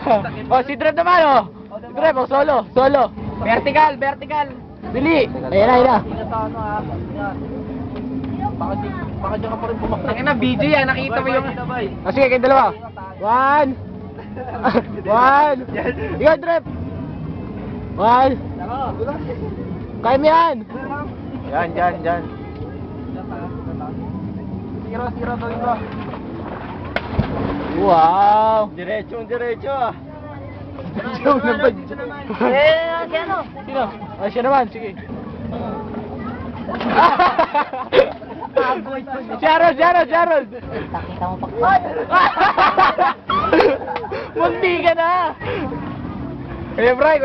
Oh, si Drev naman, oh. Si Drev, oh, solo. Vertical. Bili. Ayan na. Ingat sa ano ha. Baka dyan ka pa rin bumakit. Ang ina, BJ yan. Nakita mo yung... Sabay. Oh, sige, kayong dalawa. 1. Ikaw, Drev. 1. Kaya mo yan. Yan. Sira gawin ko. Wow. Diretso. Joke na ba? Ano? Sino? Ah, siya naman, sige. Sharon! Nakita mo pa. Munti ka na! Kuya Bray!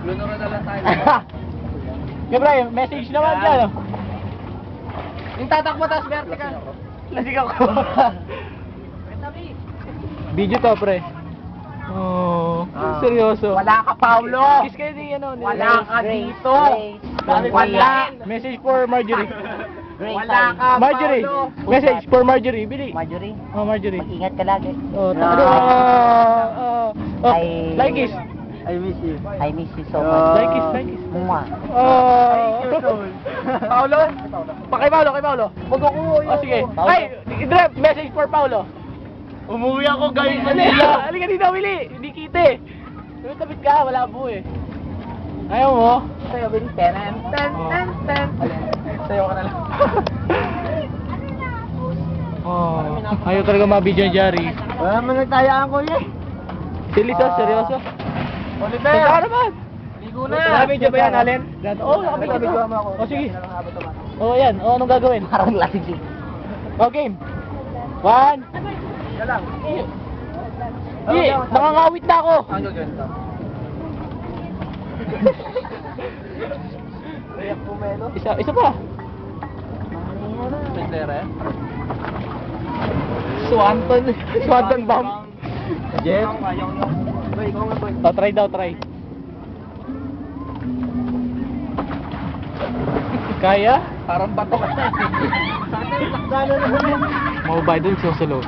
Lunuran na lang tayo. Kuya Bray, message naman dyan. oh. Yung tatakbo tas vertical. Lasig ako. Video to, pre. Oh, seryoso. Wala ka, Paulo. Kiss kayo din, ano. Wala ka dito. Wala. Message for Marjorie. Wala ka, Marjorie. Paulo. Message for Marjorie. Bili. Marjorie, Oh, Marjorie. mag-ingat ka lagi. Oh, Ay- like kiss. I miss you. I miss you so much. Like kiss. Mwah. Oh. Paulo? Kay Paulo. Wag ako. Oh, sige. Ay, Drev, message for Paulo. Umuwi ako guys. Halika dito, Willie. Hindi kita eh. Tumit ka, wala po eh. Ayaw mo? Sa'yo, Billy. Ten. Sa'yo ka na lang. Oh, ayaw talaga mabidyo ni Jari. Wala man nagtayaan ko eh. Seryoso. Oliver! Saan naman? Ligo na. Nakabidyo ba yan, Allen? Oo, nakabidyo Nakabidyo mo. ako. O sige. Oo, yan. O, anong gagawin? Parang lasing. O, game. 1. Yan lang. Di, nakangawit na ako. Ang gagawin ka? Reyak pumelo. Isa pa. Pwede Swanton bomb. Jeff? Boy, ikaw nga boy. O, try daw. Kaya? Parang bato ka na. Sakano na ba yan? Mababay dun sa loob.